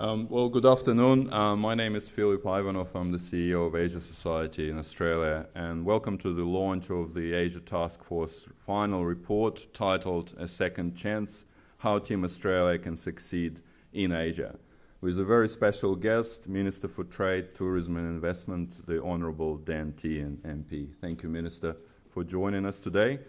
Well, good afternoon. My name is Philipp Ivanov. I'm the CEO of Asia Society in Australia, and welcome to the launch of the Asia Taskforce final report titled A Second Chance, How Team Australia Can Succeed in Asia, with a very special guest, Minister for Trade, Tourism and Investment, the Honourable Dan Tehan MP. Thank you, Minister, for joining us today.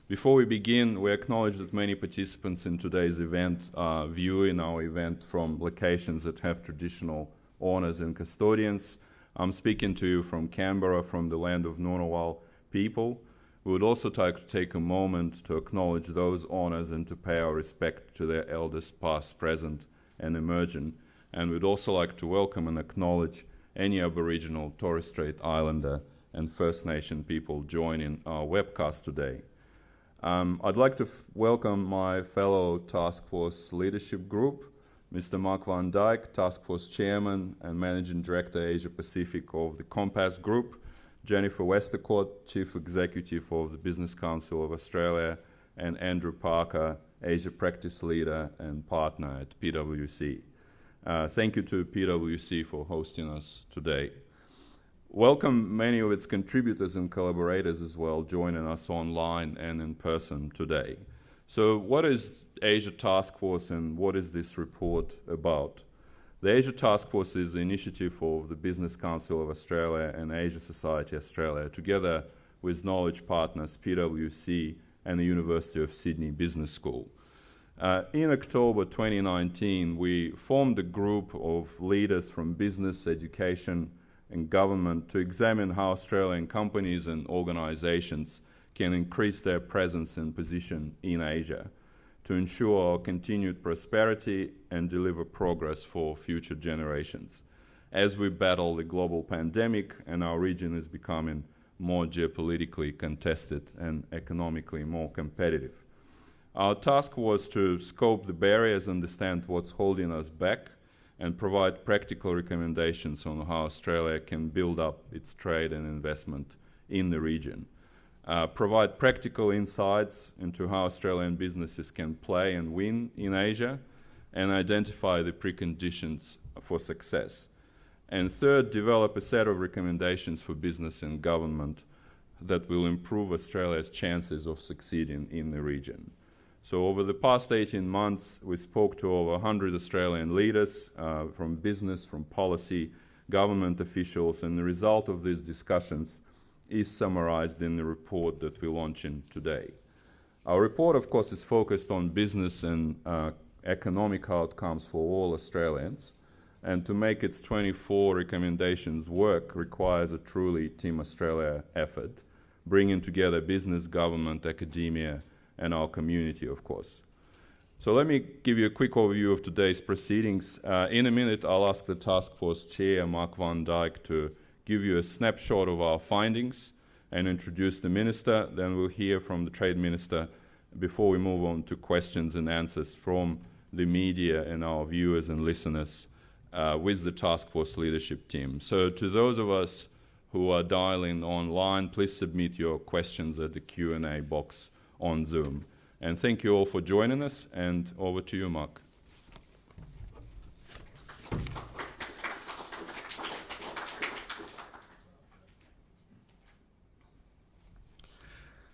Before we begin, we acknowledge that many participants in today's event are viewing our event from locations that have traditional owners and custodians. I'm speaking to you from Canberra, from the land of Ngunnawal people. We would also like to take a moment to acknowledge those owners and to pay our respect to their elders past, present and emerging. And we'd also like to welcome and acknowledge any Aboriginal, Torres Strait Islander and First Nation people joining our webcast today. I'd like to welcome my fellow Task Force leadership group, Mr. Mark van Dyck, Task Force Chairman and Managing Director Asia Pacific of the Compass Group, Jennifer Westacott, Chief Executive of the Business Council of Australia, and Andrew Parker, Asia Practice Leader and Partner at PwC. Thank you to PwC for hosting us today. Welcome many of its contributors and collaborators as well, joining us online and in person today. So what is Asia Taskforce and what is this report about? The Asia Taskforce is the initiative of the Business Council of Australia and Asia Society Australia, together with knowledge partners PwC and the University of Sydney Business School. In October 2019, we formed a group of leaders from business, education, and government to examine how Australian companies and organisations can increase their presence and position in Asia to ensure our continued prosperity and deliver progress for future generations as we battle the global pandemic and our region is becoming more geopolitically contested and economically more competitive. Our task was to scope the barriers, understand what's holding us back, and provide practical recommendations on how Australia can build up its trade and investment in the region. Provide practical insights into how Australian businesses can play and win in Asia, and identify the preconditions for success. And third, develop a set of recommendations for business and government that will improve Australia's chances of succeeding in the region. So over the past 18 months, we spoke to over 100 Australian leaders from business, from policy, government officials, and the result of these discussions is summarized in the report that we're launching today. Our report, of course, is focused on business and economic outcomes for all Australians, and to make its 24 recommendations work requires a truly Team Australia effort, bringing together business, government, academia, and our community, of course. So let me give you a quick overview of today's proceedings. In a minute, I'll ask the Task Force Chair, Mark van Dyck, to give you a snapshot of our findings and introduce the Minister. Then we'll hear from the Trade Minister before we move on to questions and answers from the media and our viewers and listeners with the Task Force leadership team. So to those of us who are dialing online, please submit your questions at the Q&A box on Zoom. And thank you all for joining us, and over to you, Mark.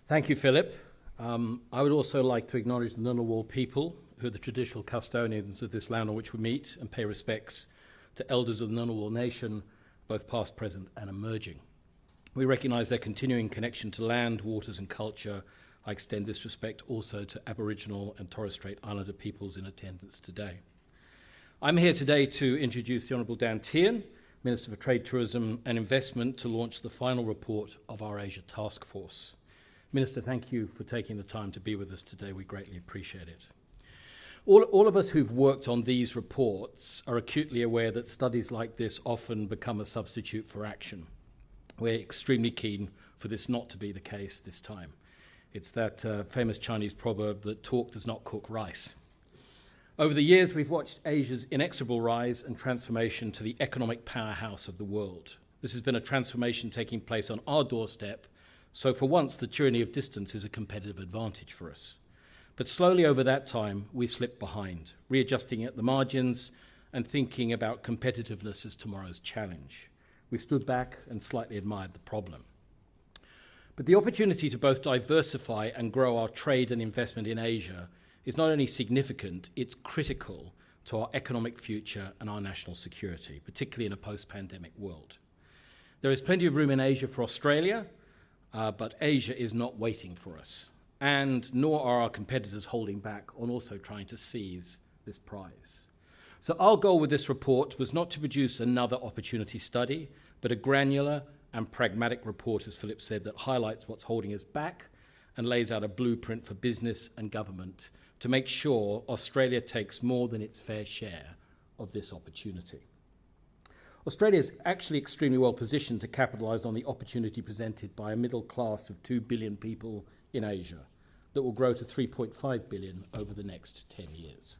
Thank you, Philip. I would also like to acknowledge the Ngunnawal people, who are the traditional custodians of this land on which we meet, and pay respects to elders of the Ngunnawal nation, both past, present and emerging. We recognise their continuing connection to land, waters and culture. I extend this respect also to Aboriginal and Torres Strait Islander peoples in attendance today. I'm here today to introduce the Honourable Dan Tehan, Minister for Trade, Tourism and Investment, to launch the final report of our Asia Task Force. Minister, thank you for taking the time to be with us today. We greatly appreciate it. All of us who've worked on these reports are acutely aware that studies like this often become a substitute for action. We're extremely keen for this not to be the case this time. It's that famous Chinese proverb that talk does not cook rice. Over the years, we've watched Asia's inexorable rise and transformation to the economic powerhouse of the world. This has been a transformation taking place on our doorstep, so for once the tyranny of distance is a competitive advantage for us. But slowly over that time, we slipped behind, readjusting at the margins and thinking about competitiveness as tomorrow's challenge. We stood back and slightly admired the problem. But the opportunity to both diversify and grow our trade and investment in Asia is not only significant, it's critical to our economic future and our national security, particularly in a post-pandemic world. There is plenty of room in Asia for Australia, but Asia is not waiting for us, and nor are our competitors holding back on also trying to seize this prize. So our goal with this report was not to produce another opportunity study, but a granular and pragmatic report, as Philipp said, that highlights what's holding us back and lays out a blueprint for business and government to make sure Australia takes more than its fair share of this opportunity. Australia is actually extremely well positioned to capitalise on the opportunity presented by a middle class of 2 billion people in Asia that will grow to 3.5 billion over the next 10 years.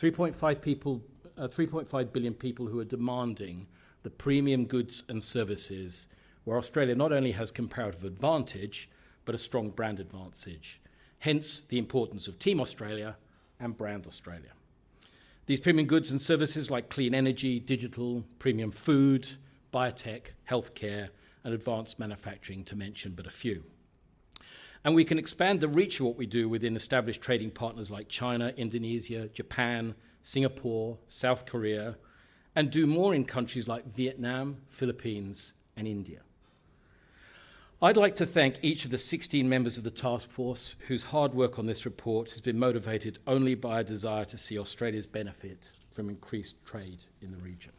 3.5 billion people who are demanding the premium goods and services where Australia not only has comparative advantage, but a strong brand advantage. Hence, the importance of Team Australia and Brand Australia. These premium goods and services like clean energy, digital, premium food, biotech, healthcare, and advanced manufacturing, to mention but a few. And we can expand the reach of what we do within established trading partners like China, Indonesia, Japan, Singapore, South Korea, and do more in countries like Vietnam, Philippines, and India. I'd like to thank each of the 16 members of the task force whose hard work on this report has been motivated only by a desire to see Australia's benefit from increased trade in the region.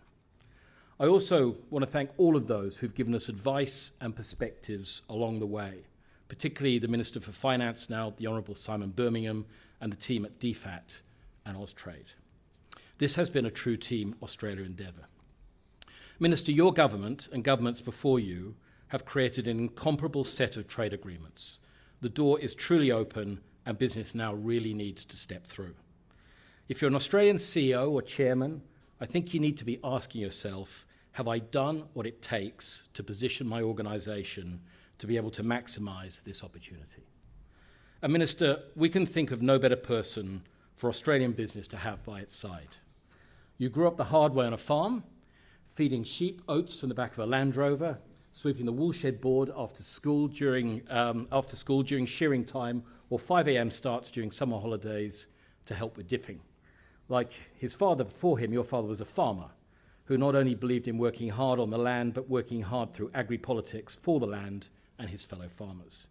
I also want to thank all of those who've given us advice and perspectives along the way, particularly the Minister for Finance now, the Honourable Simon Birmingham, and the team at DFAT and Austrade. This has been a true Team Australia endeavour. Minister, your government and governments before you have created an incomparable set of trade agreements. The door is truly open and business now really needs to step through. If you're an Australian CEO or chairman, I think you need to be asking yourself, have I done what it takes to position my organisation to be able to maximise this opportunity? And Minister, we can think of no better person for Australian business to have by its side. You grew up the hard way on a farm, feeding sheep oats from the back of a Land Rover, sweeping the woolshed board after school during shearing time, or 5 a.m. starts during summer holidays to help with dipping. Like his father before him, your father was a farmer who not only believed in working hard on the land, but working hard through agri-politics for the land and his fellow farmers.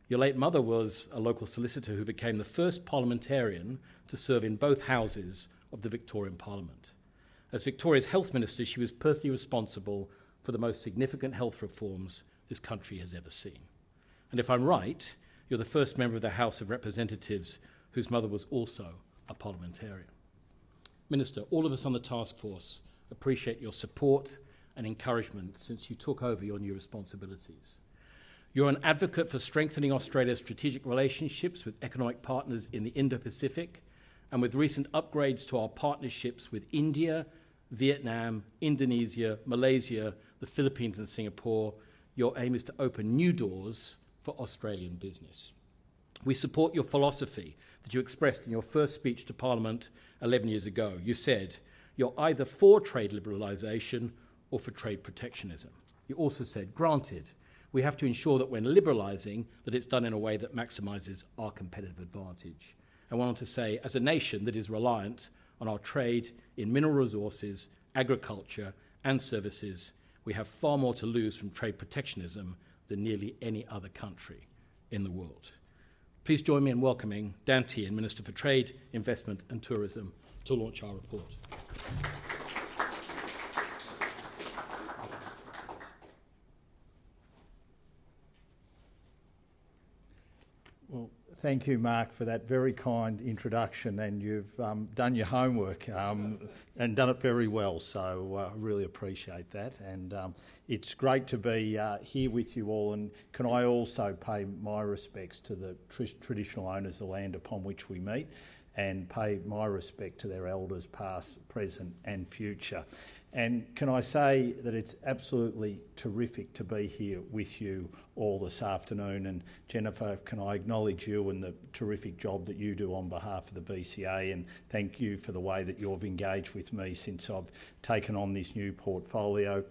Your late mother was a local solicitor who became the first parliamentarian to serve in both houses of the Victorian Parliament. As Victoria's Health Minister, she was personally responsible for the most significant health reforms this country has ever seen. And if I'm right, you're the first member of the House of Representatives whose mother was also a parliamentarian. Minister, all of us on the task force appreciate your support and encouragement since you took over your new responsibilities. You're an advocate for strengthening Australia's strategic relationships with economic partners in the Indo-Pacific, and with recent upgrades to our partnerships with India, Vietnam, Indonesia, Malaysia, the Philippines and Singapore, your aim is to open new doors for Australian business. We support your philosophy that you expressed in your first speech to Parliament 11 years ago. You said you're either for trade liberalisation or for trade protectionism. You also said, granted, we have to ensure that when liberalising, that it's done in a way that maximises our competitive advantage. I want to say, as a nation that is reliant on our trade in mineral resources, agriculture and services, we have far more to lose from trade protectionism than nearly any other country in the world. Please join me in welcoming Dan Tehan, Minister for Trade, Investment and Tourism, to launch our report. Well, thank you, Mark, for that very kind introduction, and you've done your homework and done it very well, so I really appreciate that. And it's great to be here with you all, and can I also pay my respects to the traditional owners of the land upon which we meet, and pay my respect to their elders past, present and future. And can I say that it's absolutely terrific to be here with you all this afternoon. And Jennifer, can I acknowledge you and the terrific job that you do on behalf of the BCA, and thank you for the way that you've engaged with me since I've taken on this new portfolio.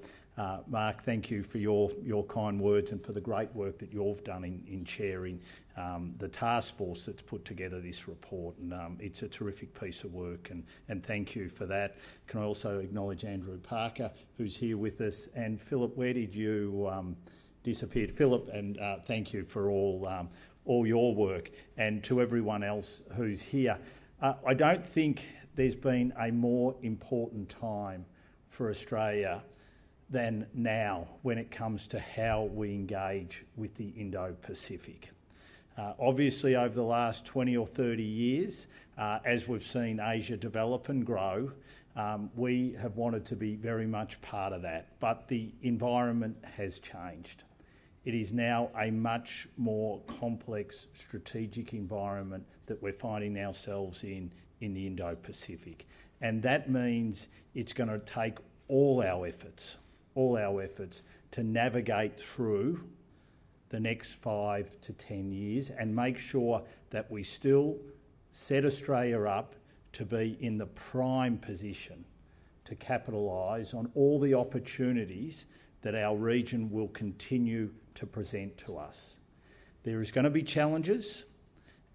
Mark, thank you for your kind words and for the great work that you've done in chairing the task force that's put together this report. And it's a terrific piece of work, and thank you for that. Can I also acknowledge Andrew Parker, who's here with us, and Philip, where did you disappear? Philip, and thank you for all your work, and to everyone else who's here. I don't think there's been a more important time for Australia than now when it comes to how we engage with the Indo-Pacific. Obviously, over the last 20 or 30 years, as we've seen Asia develop and grow, we have wanted to be very much part of that. But the environment has changed. It is now a much more complex strategic environment that we're finding ourselves in the Indo-Pacific. And that means it's going to take all our efforts to navigate through the next 5 to 10 years and make sure that we still set Australia up to be in the prime position to capitalise on all the opportunities that our region will continue to present to us. There is going to be challenges,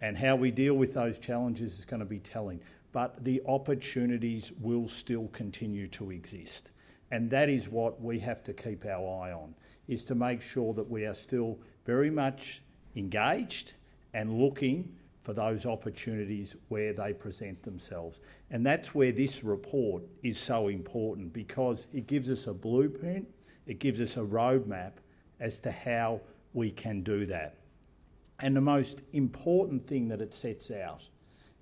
and how we deal with those challenges is going to be telling, but the opportunities will still continue to exist. And that is what we have to keep our eye on, is to make sure that we are still very much engaged and looking for those opportunities where they present themselves. And that's where this report is so important, because it gives us a blueprint, it gives us a roadmap as to how we can do that. And the most important thing that it sets out,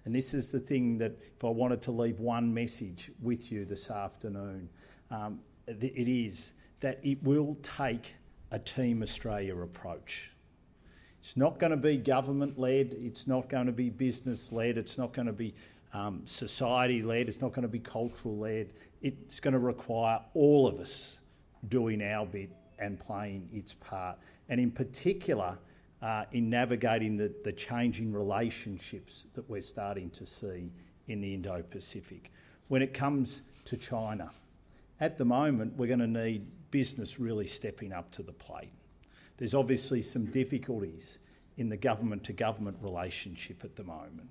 and this is the thing that if I wanted to leave one message with you this afternoon, it is that it will take a Team Australia approach. It's not going to be government-led, it's not going to be business-led, it's not going to be society-led, it's not going to be cultural-led. It's going to require all of us doing our bit and playing its part. And in particular, in navigating the changing relationships that we're starting to see in the Indo-Pacific. When it comes to China, at the moment, we're going to need business really stepping up to the plate. There's obviously some difficulties in the government-to-government relationship at the moment.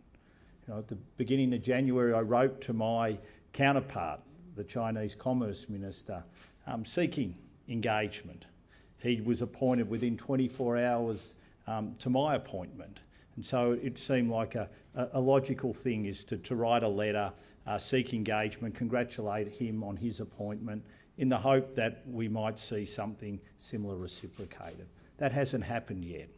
You know, at the beginning of January, I wrote to my counterpart, the Chinese Commerce Minister, seeking engagement. He was appointed within 24 hours to my appointment. And so it seemed like a logical thing is to write a letter, seek engagement, congratulate him on his appointment in the hope that we might see something similar reciprocated. That hasn't happened yet.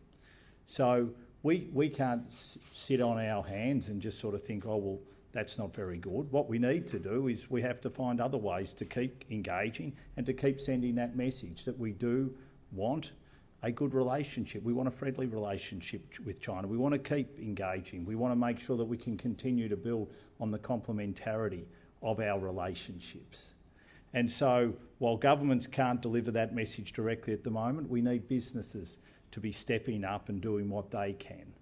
So we can't sit on our hands and just sort of think, oh, well, that's not very good. What we need to do is we have to find other ways to keep engaging and to keep sending that message that we do want a good relationship. We want a friendly relationship with China. We want to keep engaging. We want to make sure that we can continue to build on the complementarity of our relationships. And so while governments can't deliver that message directly at the moment, we need businesses to be stepping up and doing what they can.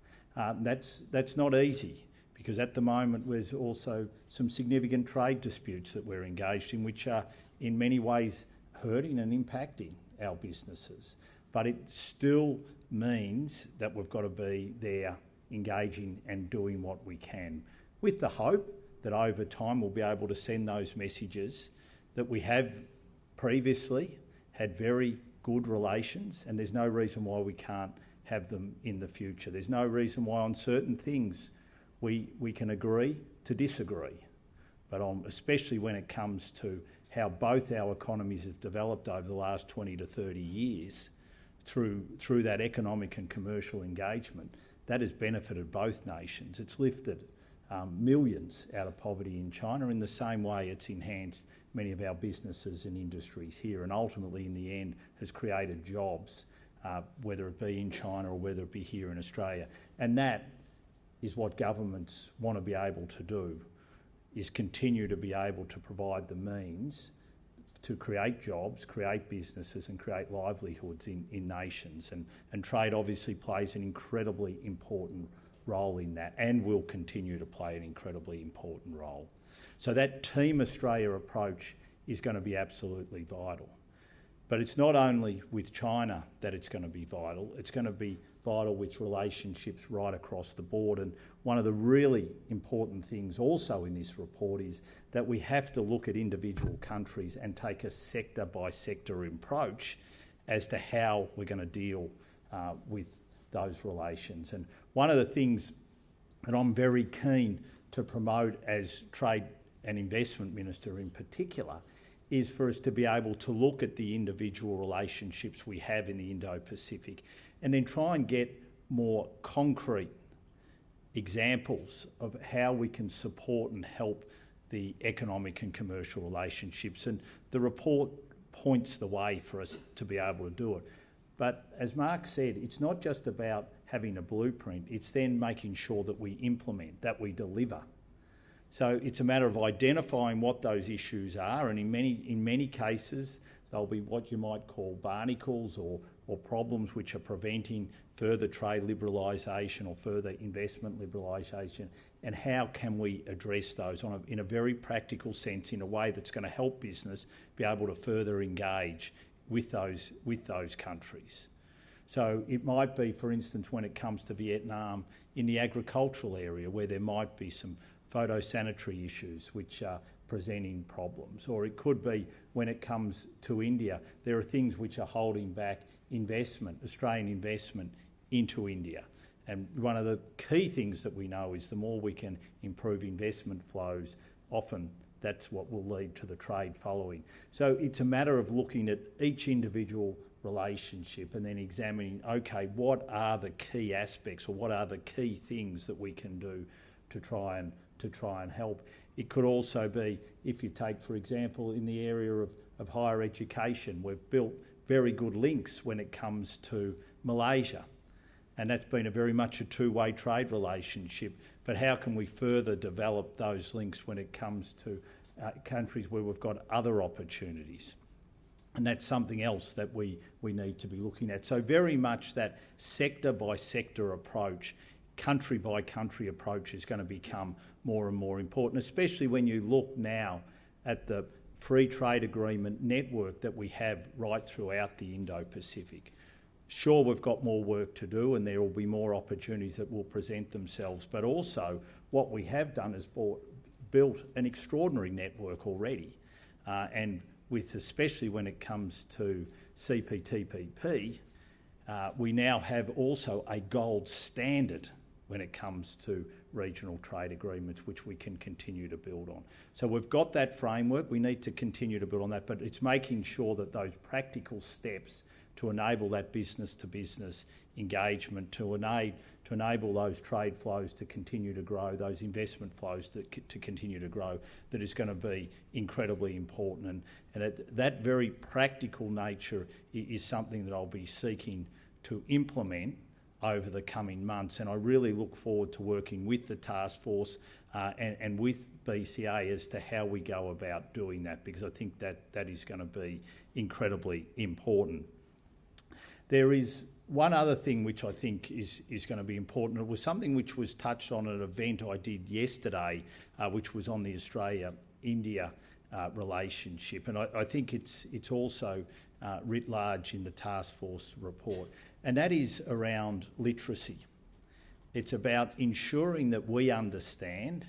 That's not easy, because at the moment there's also some significant trade disputes that we're engaged in, which are in many ways hurting and impacting our businesses. But it still means that we've got to be there engaging and doing what we can, with the hope that over time we'll be able to send those messages that we have previously had very good relations, and there's no reason why we can't have them in the future. There's no reason why on certain things we can agree to disagree, but especially when it comes to how both our economies have developed over the last 20 to 30 years through that economic and commercial engagement, that has benefited both nations. It's lifted millions out of poverty in China. In the same way, it's enhanced many of our businesses and industries here, and ultimately in the end has created jobs, whether it be in China or whether it be here in Australia. And that is what governments want to be able to do, is continue to be able to provide the means to create jobs, create businesses and create livelihoods in nations. And trade obviously plays an incredibly important role in that and will continue to play an incredibly important role. So that Team Australia approach is going to be absolutely vital. But it's not only with China that it's going to be vital, it's going to be vital with relationships right across the board. And one of the really important things also in this report is that we have to look at individual countries and take a sector by sector approach as to how we're going to deal with those relations. And one of the things that I'm very keen to promote as Trade and Investment Minister in particular is for us to be able to look at the individual relationships we have in the Indo-Pacific and then try and get more concrete examples of how we can support and help the economic and commercial relationships. And the report points the way for us to be able to do it. But as Mark said, it's not just about having a blueprint, it's then making sure that we implement, that we deliver. So it's a matter of identifying what those issues are, and in many cases they'll be what you might call barnacles or problems which are preventing further trade liberalisation or further investment liberalisation, and how can we address those in a very practical sense, in a way that's going to help business be able to further engage with those countries. So it might be, for instance, when it comes to Vietnam, in the agricultural area where there might be some phytosanitary issues which are presenting problems, or it could be when it comes to India, there are things which are holding back investment, Australian investment into India. And one of the key things that we know is the more we can improve investment flows, often that's what will lead to the trade following. So it's a matter of looking at each individual relationship and then examining, okay, what are the key aspects or what are the key things that we can do to try and help. It could also be, if you take, for example, in the area of higher education, we've built very good links when it comes to Malaysia. And that's been a very much a two-way trade relationship. But how can we further develop those links when it comes to countries where we've got other opportunities? And that's something else that we need to be looking at. So very much that sector-by-sector approach, country-by-country approach is going to become more and more important, especially when you look now at the free trade agreement network that we have right throughout the Indo-Pacific. Sure, we've got more work to do and there will be more opportunities that will present themselves, but also what we have done is built an extraordinary network already, and with, especially when it comes to CPTPP, we now have also a gold standard when it comes to regional trade agreements, which we can continue to build on. So we've got that framework, we need to continue to build on that, but it's making sure that those practical steps to enable that business-to-business engagement, to enable those trade flows to continue to grow, those investment flows to continue to grow, that is going to be incredibly important. And that very practical nature is something that I'll be seeking to implement over the coming months, and I really look forward to working with the task force and with BCA as to how we go about doing that, because I think that is going to be incredibly important. There is one other thing which I think is going to be important. It was something which was touched on at an event I did yesterday, which was on the Australia-India relationship, and I think it's also writ large in the task force report, and that is around literacy. It's about ensuring that we understand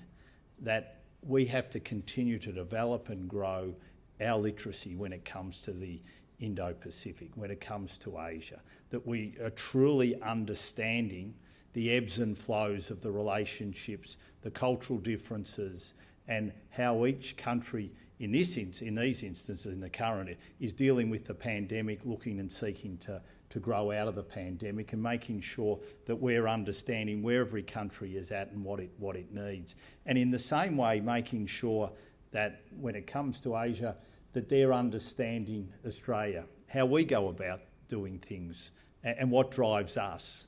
that we have to continue to develop and grow our literacy when it comes to the Indo-Pacific, when it comes to Asia, that we are truly understanding the ebbs and flows of the relationships, the cultural differences, and how each country in these instances, in the current, is dealing with the pandemic, looking and seeking to grow out of the pandemic, and making sure that we're understanding where every country is at and what it needs. And in the same way, making sure that when it comes to Asia, that they're understanding Australia, how we go about doing things and what drives us.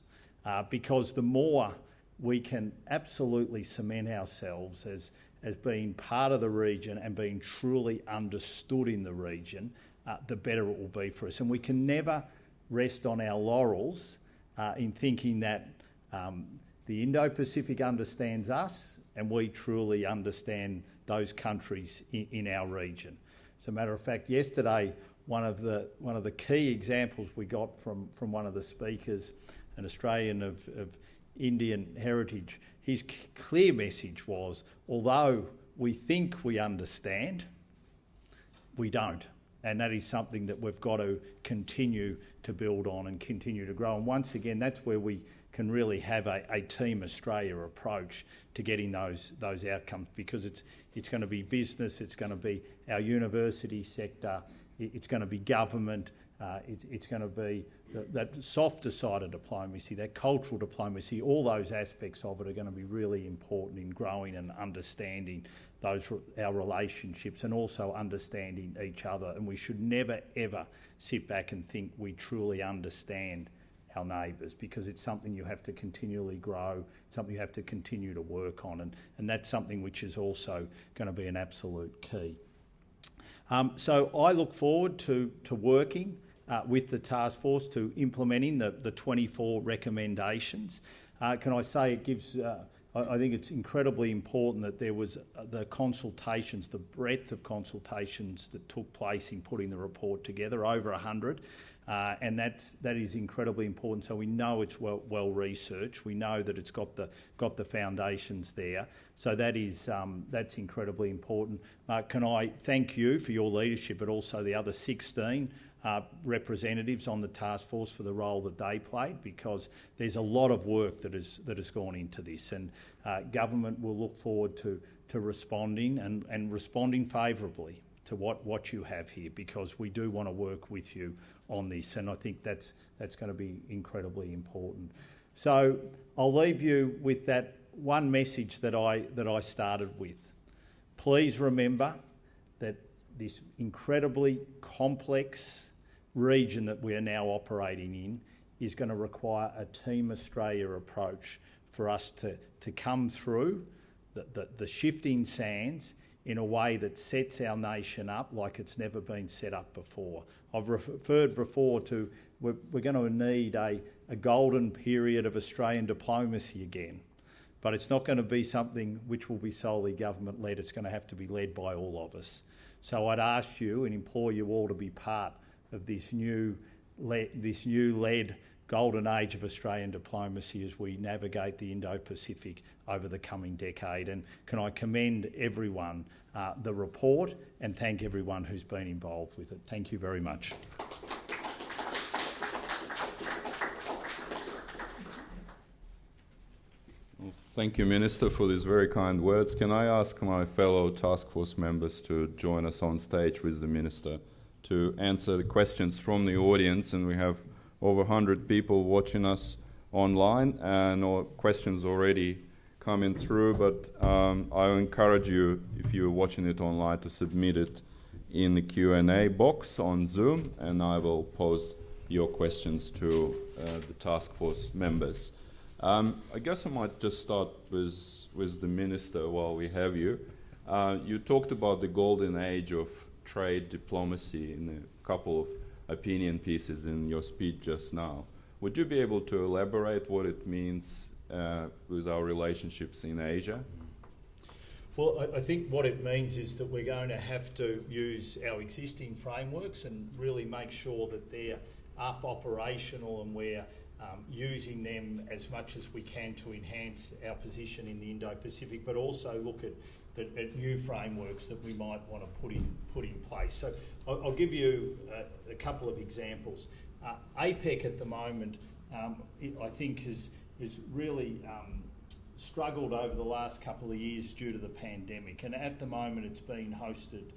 Because the more we can absolutely cement ourselves as being part of the region and being truly understood in the region, the better it will be for us. And we can never rest on our laurels in thinking that the Indo-Pacific understands us and we truly understand those countries in our region. As a matter of fact, yesterday, one of the key examples we got from one of the speakers, an Australian of Indian heritage, his clear message was, although we think we understand, we don't. And that is something that we've got to continue to build on and continue to grow. And once again, that's where we can really have a Team Australia approach to getting those outcomes, because it's going to be business, it's going to be our university sector, it's going to be government, it's going to be that softer side of diplomacy, that cultural diplomacy. All those aspects of it are going to be really important in growing and understanding our relationships, and also understanding each other. And we should never ever sit back and think we truly understand our neighbours, because it's something you have to continually grow, something you have to continue to work on, and that's something which is also going to be an absolute key. So I look forward to working with the task force to implementing the 24 recommendations. Can I say it gives, I think it's incredibly important that there was the consultations, the breadth of consultations that took place in putting the report together, over 100. And that is incredibly important. So we know it's well researched. We know that it's got the foundations there. So that's incredibly important. Can I thank you for your leadership, but also the other 16 representatives on the task force for the role that they played, because there's a lot of work that has gone into this, and government will look forward to responding and responding favourably to what you have here, because we do want to work with you on this, and I think that's going to be incredibly important. So I'll leave you with that one message that I started with. Please remember that this incredibly complex region that we are now operating in is going to require a Team Australia approach for us to come through the shifting sands in a way that sets our nation up like it's never been set up before. I've referred before to we're going to need a golden period of Australian diplomacy again, but it's not going to be something which will be solely government-led. It's going to have to be led by all of us. So I'd ask you and implore you all to be part of this new led golden age of Australian diplomacy as we navigate the Indo-Pacific over the coming decade. And can I commend everyone, the report, and thank everyone who's been involved with it. Thank you very much. Well, thank you, Minister, for these very kind words. Can I ask my fellow task force members to join us on stage with the Minister to answer the questions from the audience? And we have over 100 people watching us online, and questions already coming through, but I encourage you, if you're watching it online, to submit it in the Q&A box on Zoom, and I will pose your questions to the task force members. I guess I might just start with the Minister while we have you. You talked about the golden age of trade diplomacy in a couple of opinion pieces in your speech just now. Would you be able to elaborate what it means with our relationships in Asia? Well, I think what it means is that we're going to have to use our existing frameworks and really make sure that they're up operational, and we're using them as much as we can to enhance our position in the Indo-Pacific, but also look at new frameworks that we might want to put in place. So I'll give you a couple of examples. APEC at the moment, I think, has really struggled over the last couple of years due to the pandemic, and at the moment it's being hosted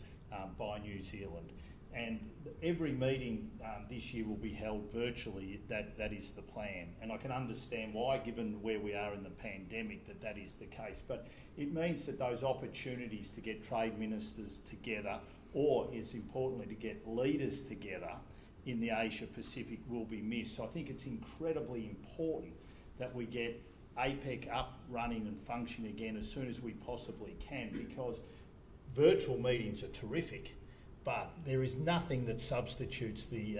by New Zealand. And every meeting this year will be held virtually. That is the plan. And I can understand why, given where we are in the pandemic, that is the case. But it means that those opportunities to get trade ministers together, or is importantly to get leaders together in the Asia Pacific, will be missed. So I think it's incredibly important that we get APEC up, running and functioning again as soon as we possibly can, because virtual meetings are terrific, but there is nothing that substitutes the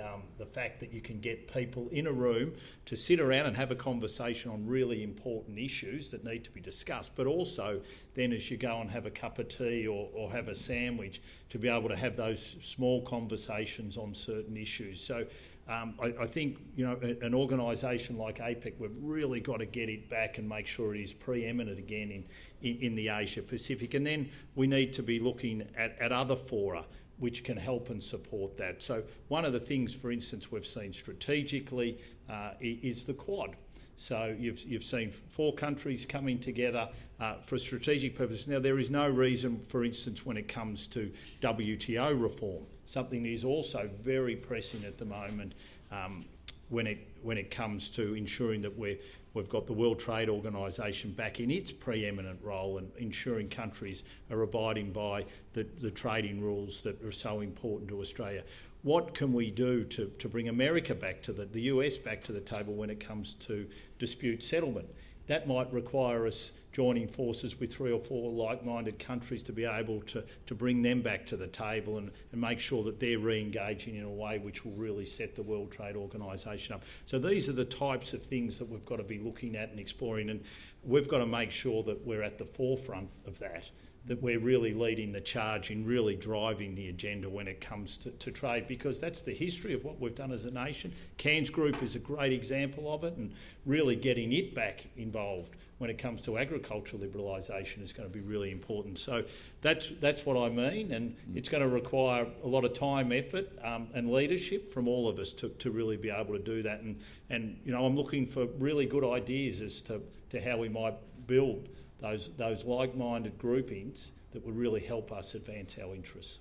fact that you can get people in a room to sit around and have a conversation on really important issues that need to be discussed, but also then as you go and have a cup of tea or have a sandwich, to be able to have those small conversations on certain issues. So I think, you know, an organisation like APEC, we've really got to get it back and make sure it is preeminent again in the Asia Pacific. And then we need to be looking at other fora which can help and support that. So one of the things, for instance, we've seen strategically is the Quad. So you've seen 4 countries coming together for strategic purposes. Now, there is no reason, for instance, when it comes to WTO reform, something that is also very pressing at the moment, when it comes to ensuring that we've got the World Trade Organisation back in its preeminent role and ensuring countries are abiding by the trading rules that are so important to Australia. What can we do to bring America back to the US back to the table when it comes to dispute settlement? That might require us joining forces with 3 or 4 like-minded countries to be able to bring them back to the table and make sure that they're re-engaging in a way which will really set the World Trade Organisation up. So these are the types of things that we've got to be looking at and exploring, and we've got to make sure that we're at the forefront of that we're really leading the charge in really driving the agenda when it comes to trade, because that's the history of what we've done as a nation. Cairns Group is a great example of it, and really getting it back involved when it comes to agricultural liberalisation is going to be really important. So that's what I mean, and it's going to require a lot of time, effort and leadership from all of us to really be able to do that. And you know, I'm looking for really good ideas as to how we might build those like-minded groupings that would really help us advance our interests.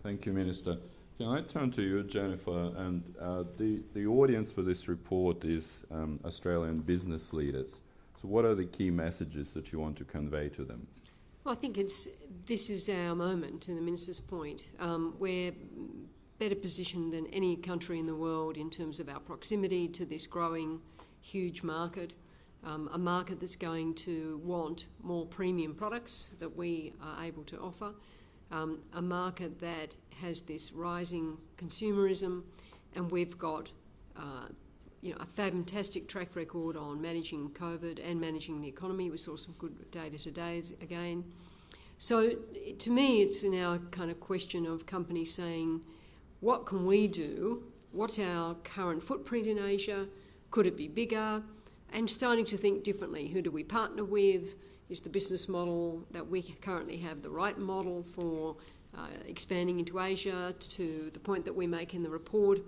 Thank you, Minister. Can I turn to you, Jennifer? And the audience for this report is Australian business leaders. So what are the key messages that you want to convey to them? Well, I think this is our moment, to the Minister's point. We're better positioned than any country in the world in terms of our proximity to this growing, huge market. A market that's going to want more premium products that we are able to offer, a market that has this rising consumerism, and we've got a fantastic track record on managing COVID and managing the economy. We saw some good data today again. So to me, it's now a kind of question of companies saying, what can we do? What's our current footprint in Asia? Could it be bigger? And starting to think differently. Who do we partner with? Is the business model that we currently have the right model for expanding into Asia, to the point that we make in the report?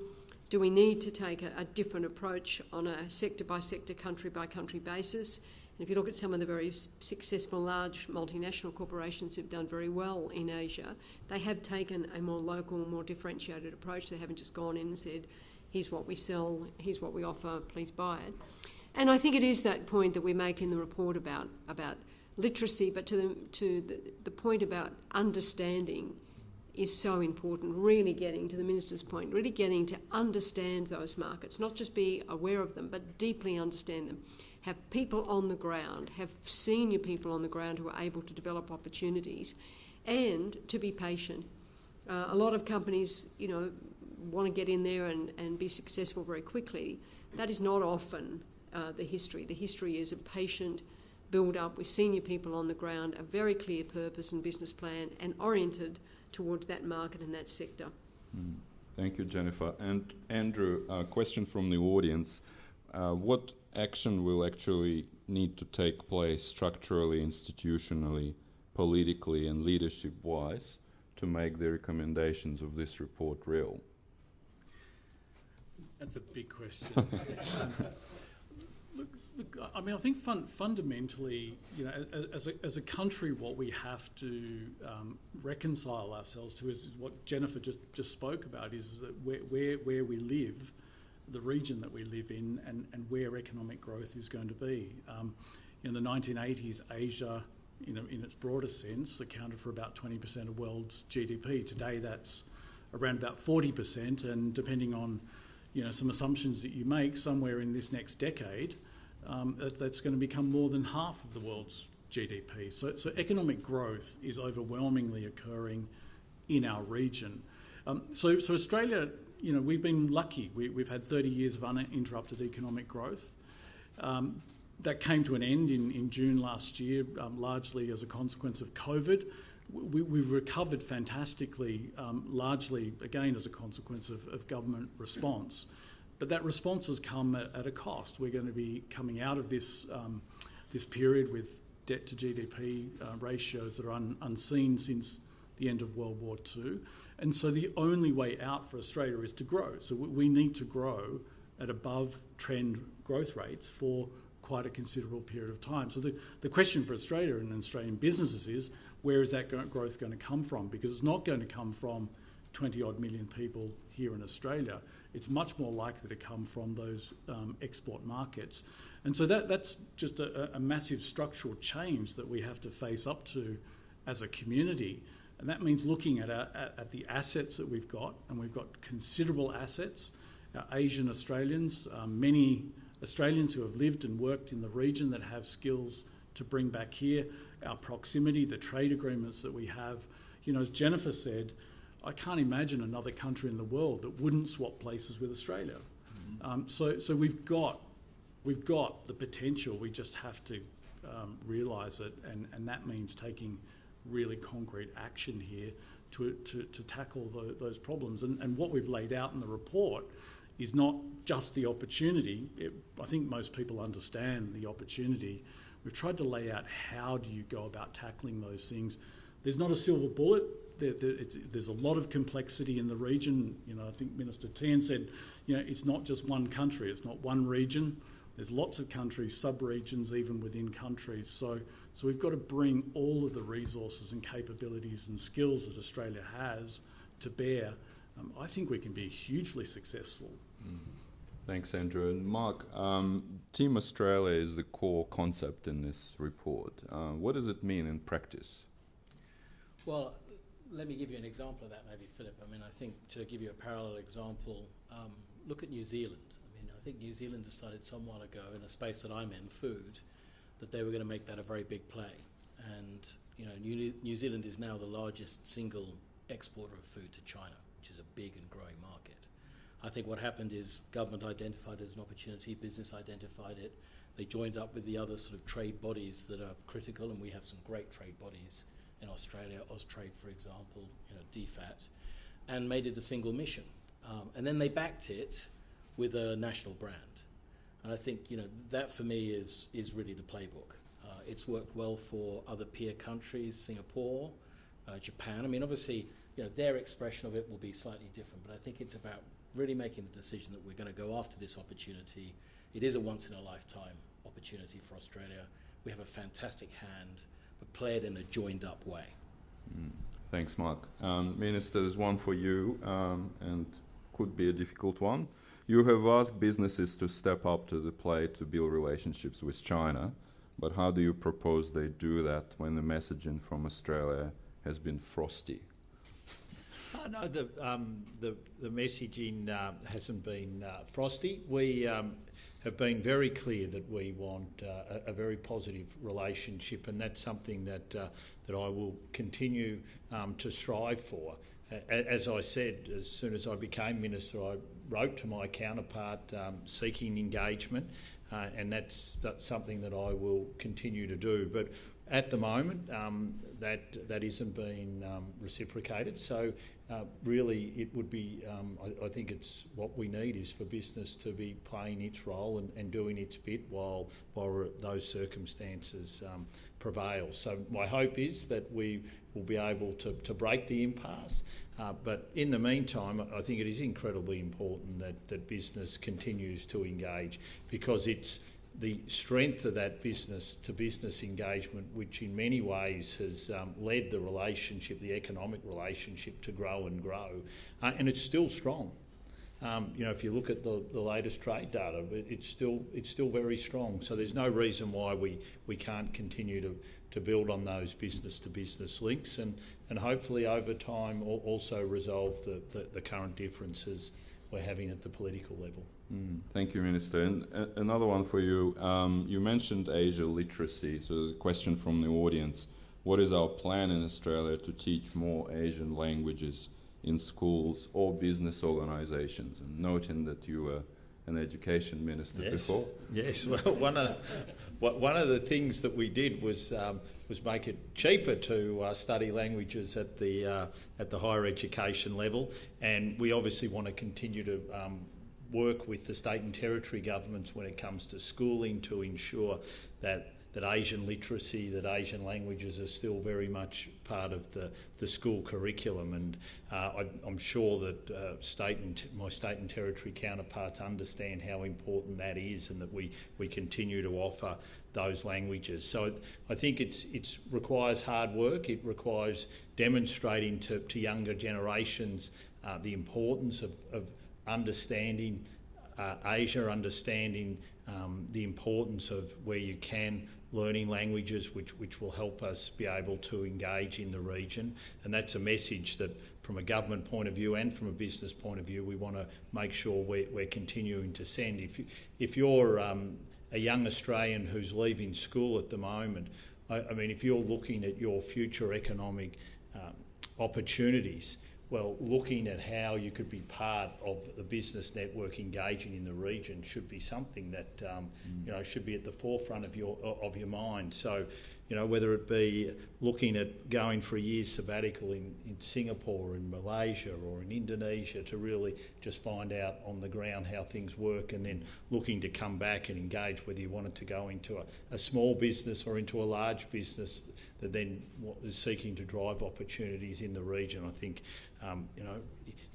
Do we need to take a different approach on a sector-by-sector, country-by-country basis? And if you look at some of the very successful large multinational corporations who've done very well in Asia, they have taken a more local, more differentiated approach. They haven't just gone in and said, here's what we sell, here's what we offer, please buy it. And I think it is that point that we make in the report about literacy, but to the point about understanding is so important, really getting, to the Minister's point, really getting to understand those markets, not just be aware of them, but deeply understand them. Have people on the ground, have senior people on the ground who are able to develop opportunities, and to be patient. A lot of companies, want to get in there and be successful very quickly. That is not often the history. The history is a patient build-up with senior people on the ground, a very clear purpose and business plan, and oriented towards that market and that sector. Thank you, Jennifer. And Andrew, a question from the audience. What action will actually need to take place structurally, institutionally, politically, and leadership-wise to make the recommendations of this report real? That's a big question. Look, I mean, I think fundamentally, as a country, what we have to reconcile ourselves to is what Jennifer just spoke about, is that where we live, the region that we live in, and where economic growth is going to be. In the 1980s, Asia, in its broader sense, accounted for about 20% of world's GDP. Today, that's around about 40%, and depending on some assumptions that you make, somewhere in this next decade, that's going to become more than half of the world's GDP. So economic growth is overwhelmingly occurring in our region. So Australia, we've been lucky. We've had 30 years of uninterrupted economic growth. That came to an end in June last year, largely as a consequence of COVID. We've recovered fantastically, largely, again, as a consequence of government response. But that response has come at a cost. We're going to be coming out of this period with debt to GDP ratios that are unseen since the end of World War II. And so the only way out for Australia is to grow. So we need to grow at above trend growth rates for quite a considerable period of time. So the question for Australia and Australian businesses is, where is that growth going to come from? Because it's not going to come from 20-odd million people here in Australia. It's much more likely to come from those export markets. And so that's just a massive structural change that we have to face up to as a community. And that means looking at the assets that we've got, and we've got considerable assets. Our Asian Australians, many Australians who have lived and worked in the region that have skills to bring back here, our proximity, the trade agreements that we have. As Jennifer said, I can't imagine another country in the world that wouldn't swap places with Australia. Mm-hmm. So we've got the potential. We just have to realise it, and that means taking really concrete action here to tackle those problems. And what we've laid out in the report is not just the opportunity. I think most people understand the opportunity. We've tried to lay out how do you go about tackling those things. There's not a silver bullet. There's a lot of complexity in the region. I think Minister Tehan said, it's not just one country. It's not one region. There's lots of countries, sub-regions, even within countries. So we've got to bring all of the resources and capabilities and skills that Australia has to bear. I think we can be hugely successful. Mm. Thanks, Andrew. And Mark, Team Australia is the core concept in this report. What does it mean in practice? Well, let me give you an example of that, maybe, Philip. I think to give you a parallel example, look at New Zealand. I think New Zealand decided some while ago, in the space that I'm in, food, that they were going to make that a very big play. And New Zealand is now the largest single exporter of food to China, which is a big and growing market. I think what happened is government identified it as an opportunity, business identified it. They joined up with the other sort of trade bodies that are critical, and we have some great trade bodies in Australia, Austrade, for example, DFAT, and made it a single mission. And then they backed it with a national brand. And I think, that for me is really the playbook. It's worked well for other peer countries, Singapore, Japan. Obviously, their expression of it will be slightly different, but I think it's about really making the decision that we're going to go after this opportunity. It is a once-in-a-lifetime opportunity for Australia. We have a fantastic hand, but play it in a joined-up way. Thanks, Mark. Minister, there's one for you, and could be a difficult one. You have asked businesses to step up to the plate to build relationships with China, but how do you propose they do that when the messaging from Australia has been frosty? No, the messaging hasn't been frosty. We have been very clear that we want a very positive relationship, and that's something that I will continue to strive for. As I said, as soon as I became Minister, I wrote to my counterpart seeking engagement, and that's something that I will continue to do. But at the moment, that isn't being reciprocated. So really, it would be. I think it's what we need is for business to be playing its role and doing its bit while those circumstances prevail. So my hope is that we will be able to break the impasse. But in the meantime, I think it is incredibly important that business continues to engage, because it's the strength of that business-to-business engagement which in many ways has led the relationship, the economic relationship, to grow and grow. And it's still strong. If you look at the latest trade data, it's still very strong. So there's no reason why we can't continue to build on those business-to-business links and hopefully over time also resolve the current differences we're having at the political level. Thank you, Minister. And another one for you. You mentioned Asia literacy, so there's a question from the audience. What is our plan in Australia to teach more Asian languages in schools or business organisations? And noting that you were an education minister before. Yes, well, one of the things that we did was make it cheaper to study languages at the higher education level, and we obviously want to continue to work with the state and territory governments when it comes to schooling to ensure that Asian literacy, that Asian languages are still very much part of the school curriculum, and I'm sure that my state and territory counterparts understand how important that is, and that we continue to offer those languages. So I think it requires hard work. It requires demonstrating to younger generations the importance of understanding Asia, understanding the importance of where you can learning languages, which will help us be able to engage in the region. And that's a message that from a government point of view and from a business point of view, we want to make sure we're continuing to send. If you're a young Australian who's leaving school at the moment, I mean, if you're looking at your future economic opportunities, well, looking at how you could be part of the business network engaging in the region should be something that should be at the forefront of your mind. So, whether it be looking at going for a year's sabbatical in Singapore, in Malaysia or in Indonesia to really just find out on the ground how things work, and then looking to come back and engage whether you wanted to go into a small business or into a large business that then is seeking to drive opportunities in the region. I think,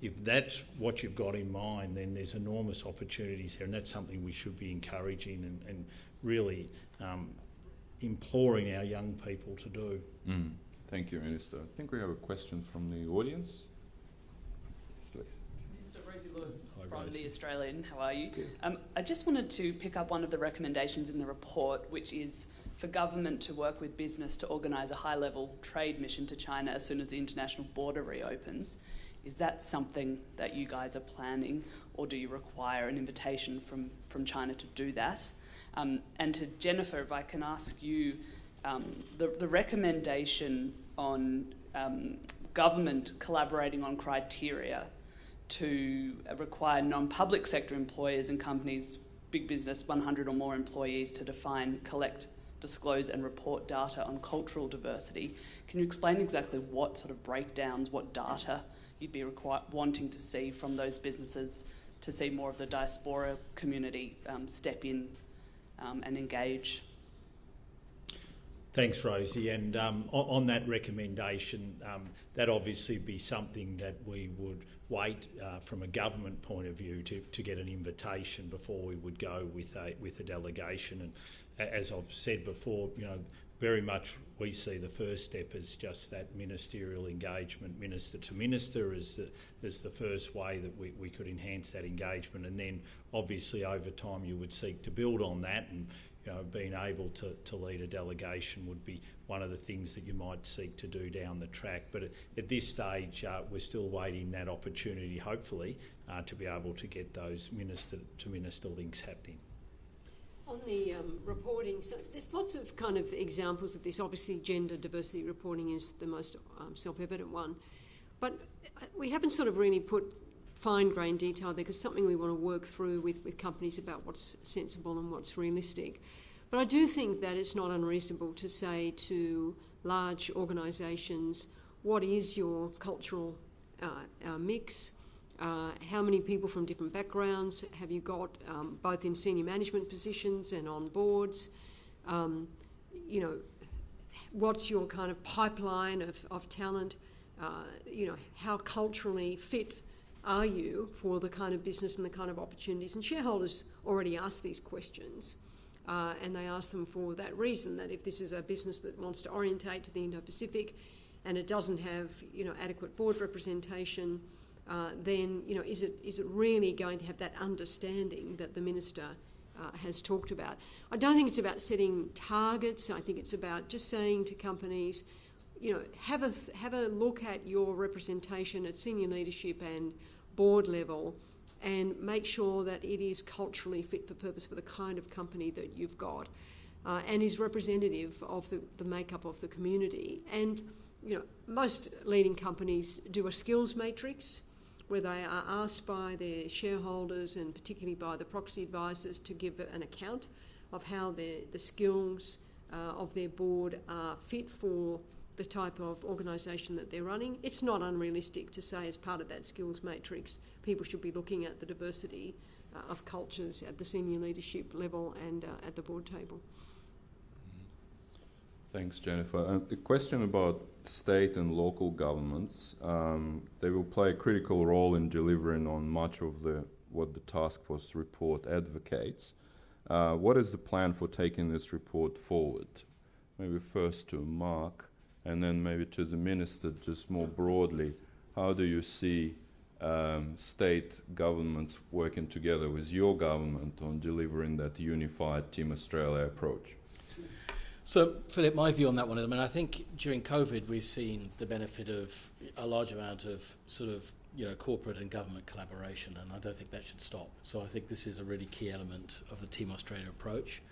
if that's what you've got in mind, then there's enormous opportunities here, and that's something we should be encouraging and really imploring our young people to do. Thank you, Minister. I think we have a question from the audience. Yes, please. Minister Rosie Lewis from The Australian. How are you? I just wanted to pick up one of the recommendations in the report, which is for government to work with business to organise a high-level trade mission to China as soon as the international border reopens. Is that something that you guys are planning, or do you require an invitation from China to do that? And to Jennifer, if I can ask you, the recommendation on government collaborating on criteria to require non-public sector employers and companies, big business, 100 or more employees, to define, collect, disclose and report data on cultural diversity. Can you explain exactly what sort of breakdowns, what data you'd be wanting to see from those businesses to see more of the diaspora community step in and engage? Thanks, Rosie. And on that recommendation, that obviously be something that we would wait from a government point of view to get an invitation before we would go with a delegation. And as I've said before, very much we see the first step as just that ministerial engagement, minister to minister, as the first way that we could enhance that engagement. And then obviously over time you would seek to build on that, and being able to lead a delegation would be one of the things that you might seek to do down the track. But at this stage, we're still waiting that opportunity, hopefully, to be able to get those minister-to-minister links happening. On the reporting, so there's lots of kind of examples of this. Obviously, gender diversity reporting is the most self-evident one. But we haven't sort of really put fine-grained detail there, because something we want to work through with companies about what's sensible and what's realistic. But I do think that it's not unreasonable to say to large organisations, what is your cultural mix? How many people from different backgrounds have you got, both in senior management positions and on boards? What's your kind of pipeline of talent? How culturally fit are you for the kind of business and the kind of opportunities? And shareholders already ask these questions, and they ask them for that reason, that if this is a business that wants to orientate to the Indo-Pacific and it doesn't have adequate board representation, then is it really going to have that understanding that the minister has talked about? I don't think it's about setting targets. I think it's about just saying to companies, have a look at your representation at senior leadership and board level, and make sure that it is culturally fit for purpose for the kind of company that you've got, and is representative of the makeup of the community. And most leading companies do a skills matrix where they are asked by their shareholders and particularly by the proxy advisors to give an account of how the skills of their board are fit for the type of organisation that they're running. It's not unrealistic to say as part of that skills matrix people should be looking at the diversity of cultures at the senior leadership level and at the board table. Thanks, Jennifer. A question about state and local governments. They will play a critical role in delivering on much of what the task force report advocates. What is the plan for taking this report forward? Maybe first to Mark, and then maybe to the Minister, just more broadly. How do you see state governments working together with your government on delivering that unified Team Australia approach? So, Philip, my view on that one, I think during COVID we've seen the benefit of a large amount of corporate and government collaboration, and I don't think that should stop. So I think this is a really key element of the Team Australia approach.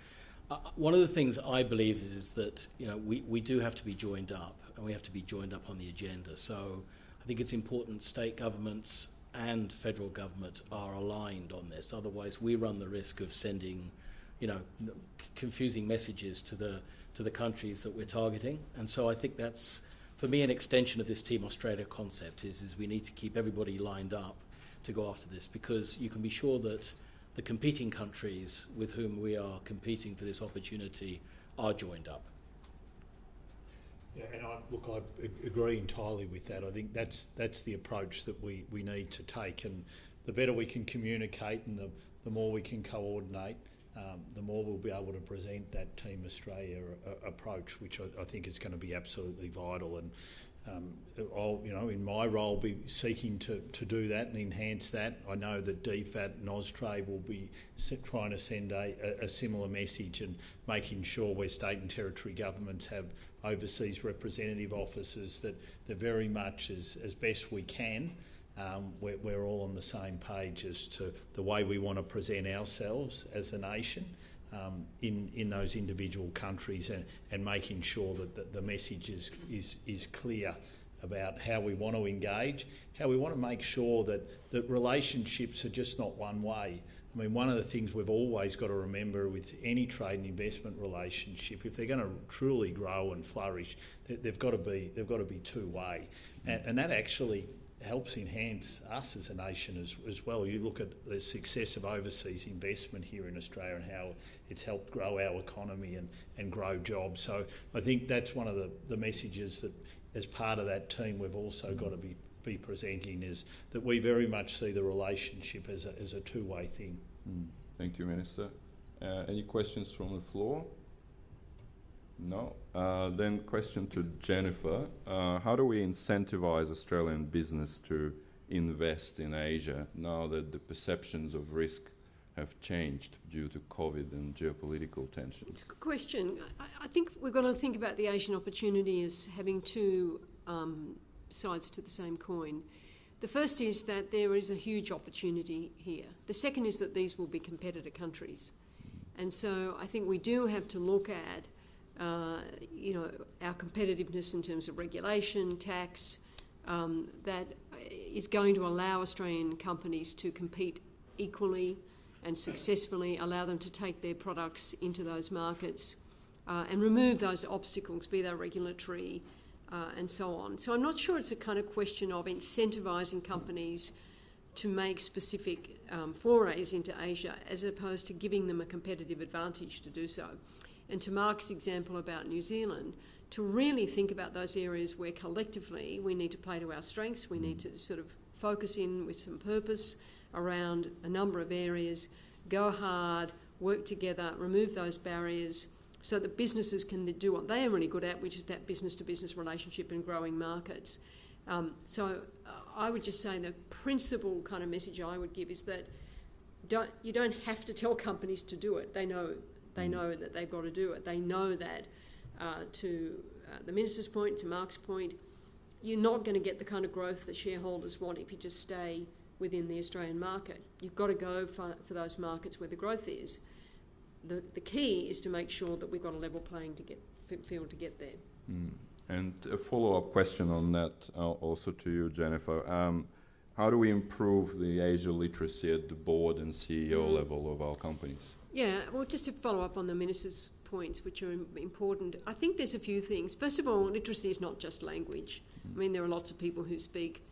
One of the things I believe is that we do have to be joined up, and we have to be joined up on the agenda. So I think it's important state governments and federal government are aligned on this. Otherwise, we run the risk of sending confusing messages to the countries that we're targeting. And so I think that's, for me, an extension of this Team Australia concept is we need to keep everybody lined up to go after this, because you can be sure that the competing countries with whom we are competing for this opportunity are joined up. Yeah, and I agree entirely with that. I think that's the approach that we need to take, and the better we can communicate and the more we can coordinate, the more we'll be able to present that Team Australia approach, which I think is going to be absolutely vital. And I'll, in my role, be seeking to do that and enhance that. I know that DFAT and Austrade will be trying to send a similar message, and making sure where state and territory governments have overseas representative offices that they're very much as best we can. We're all on the same page as to the way we want to present ourselves as a nation in those individual countries, and making sure that the message is clear about how we want to engage, how we want to make sure that relationships are just not one way. I mean, one of the things we've always got to remember with any trade and investment relationship, if they're going to truly grow and flourish, they've got to be two-way, and that actually helps enhance us as a nation as well. You look at the success of overseas investment here in Australia and how it's helped grow our economy and grow jobs. So I think that's one of the messages that, as part of that team, we've also got to be presenting, is that we very much see the relationship as a two-way thing. Thank you, Minister. Any questions from the floor? No. Then question to Jennifer. How do we incentivise Australian business to invest in Asia now that the perceptions of risk have changed due to COVID and geopolitical tensions? It's a good question. I think we're going to think about the Asian opportunity as having two sides to the same coin. The first is that there is a huge opportunity here. The second is that these will be competitor countries. And so I think we do have to look at our competitiveness in terms of regulation, tax, that is going to allow Australian companies to compete equally and successfully, allow them to take their products into those markets and remove those obstacles, be they regulatory and so on. So I'm not sure it's a kind of question of incentivising companies to make specific forays into Asia as opposed to giving them a competitive advantage to do so. And to Mark's example about New Zealand, to really think about those areas where collectively we need to play to our strengths, we need to sort of focus in with some purpose around a number of areas, go hard, work together, remove those barriers so that businesses can do what they are really good at, which is that business-to-business relationship in growing markets. So I would just say the principal kind of message I would give is that you don't have to tell companies to do it. They know that they've got to do it. They know that, to the Minister's point, to Mark's point, you're not going to get the kind of growth that shareholders want if you just stay within the Australian market. You've got to go for those markets where the growth is. The key is to make sure that we've got a level playing field to get there. And a follow-up question on that also to you, Jennifer. How do we improve the Asia literacy at the board and CEO level of our companies? Yeah, well, just to follow up on the Minister's points, which are important, I think there's a few things. First of all, literacy is not just language. I mean, there are lots of people who speak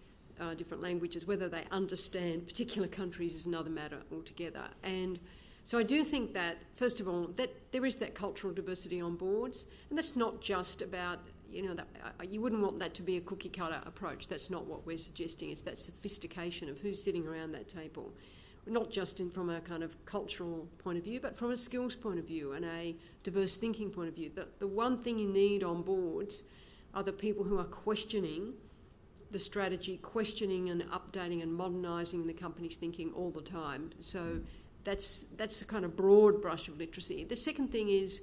different languages. Whether they understand particular countries is another matter altogether. And so I do think that, first of all, that there is that cultural diversity on boards, and that's not just about, you wouldn't want that to be a cookie-cutter approach. That's not what we're suggesting. It's that sophistication of who's sitting around that table, not just from a kind of cultural point of view, but from a skills point of view and a diverse thinking point of view. The one thing you need on boards are the people who are questioning the strategy, questioning and updating and modernising the company's thinking all the time. So that's a kind of broad brush of literacy. The second thing is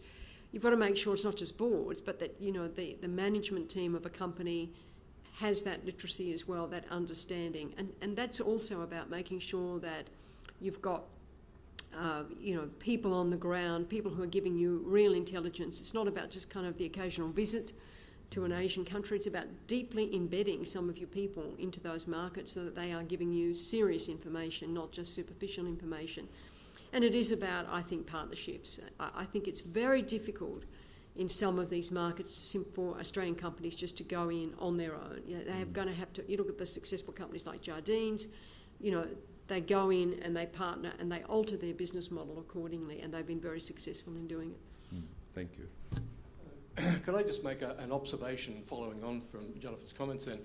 you've got to make sure it's not just boards, but that the management team of a company has that literacy as well, that understanding. And that's also about making sure that you've got people on the ground, people who are giving you real intelligence. It's not about just kind of the occasional visit to an Asian country. It's about deeply embedding some of your people into those markets so that they are giving you serious information, not just superficial information. And it is about, I think, partnerships. I think it's very difficult in some of these markets for Australian companies just to go in on their own. They are going to have to, you look at the successful companies like Jardines, they go in and they partner and they alter their business model accordingly, and they've been very successful in doing it. Thank you. Could I just make an observation following on from Jennifer's comments then?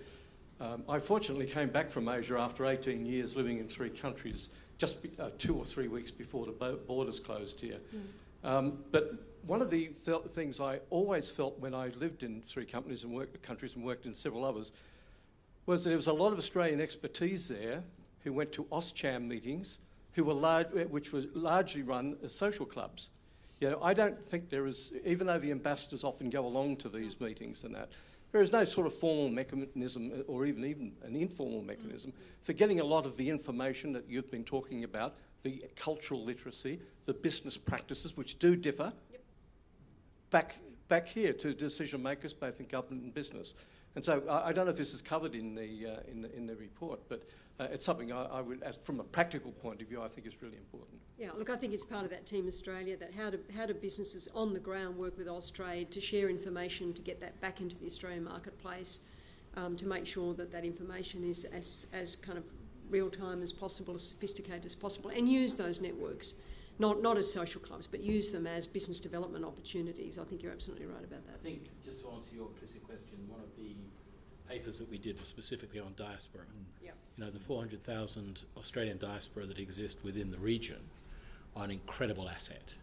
I fortunately came back from Asia after 18 years living in 3 countries, just 2 or 3 weeks before the borders closed here. But one of the things I always felt when I lived in 3 countries and worked in several others was that there was a lot of Australian expertise there who went to AusCham meetings, which was largely run as social clubs. I don't think there is, even though the ambassadors often go along to these meetings and that, there is no sort of formal mechanism or even an informal mechanism for getting a lot of the information that you've been talking about, the cultural literacy, the business practices, which do differ, back here to decision makers, both in government and business. And so I don't know if this is covered in the report, but it's something I would, from a practical point of view, I think is really important. Yeah, look, I think it's part of that Team Australia, that how do businesses on the ground work with Austrade to share information, to get that back into the Australian marketplace, to make sure that information is as kind of real-time as possible, as sophisticated as possible, and use those networks, not as social clubs, but use them as business development opportunities. I think you're absolutely right about that. I think, just to answer your implicit question, one of the papers that we did was specifically on diaspora. The 400,000 Australian diaspora that exist within the region are an incredible asset,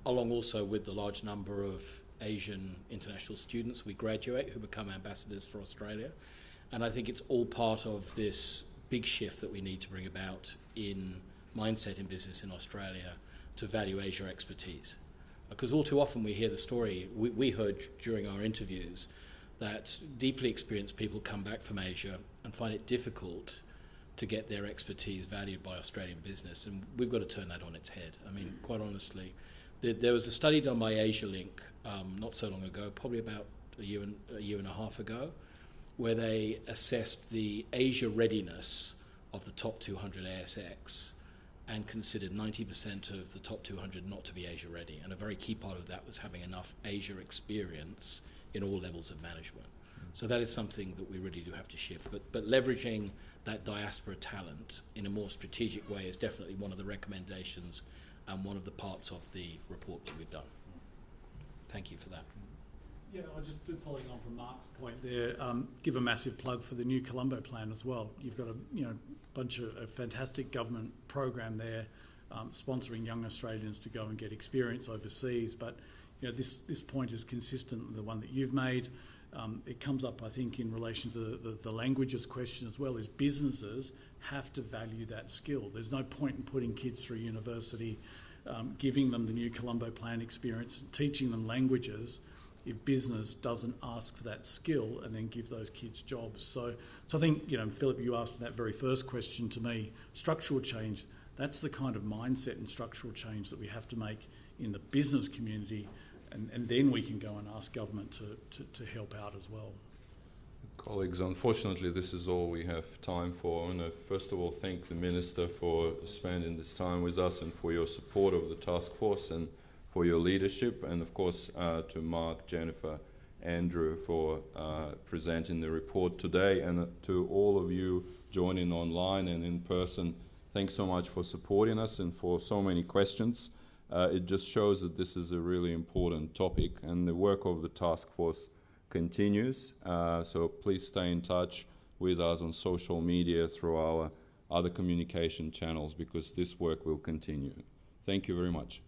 along also with the large number of Asian international students we graduate who become ambassadors for Australia. And I think it's all part of this big shift that we need to bring about in mindset in business in Australia to value Asia expertise. Because all too often we hear the story, we heard during our interviews, that deeply experienced people come back from Asia and find it difficult to get their expertise valued by Australian business, and we've got to turn that on its head. I mean, quite honestly, there was a study done by AsiaLink not so long ago, probably about a year and a half ago, where they assessed the Asia readiness of the top 200 ASX and considered 90% of the top 200 not to be Asia ready, and a very key part of that was having enough Asia experience in all levels of management. So that is something that we really do have to shift. But leveraging that diaspora talent in a more strategic way is definitely one of the recommendations and one of the parts of the report that we've done. Thank you for that. Yeah, I just following on from Mark's point there, give a massive plug for the new Colombo plan as well. You've got a fantastic government program there, sponsoring young Australians to go and get experience overseas. But this point is consistent with the one that you've made. It comes up, I think, in relation to the languages question as well, is businesses have to value that skill. There's no point in putting kids through university, giving them the new Colombo plan experience, teaching them languages, if business doesn't ask for that skill and then give those kids jobs. So I think, Philip, you asked in that very first question to me, structural change, that's the kind of mindset and structural change that we have to make in the business community, and then we can go and ask government to help out as well. Colleagues, unfortunately this is all we have time for. I want to first of all thank the Minister for spending this time with us and for your support of the task force and for your leadership, and of course to Mark, Jennifer, Andrew for presenting the report today, and to all of you joining online and in person. Thanks so much for supporting us and for so many questions. It just shows that this is a really important topic, and the work of the task force continues. So please stay in touch with us on social media through our other communication channels, because this work will continue. Thank you very much.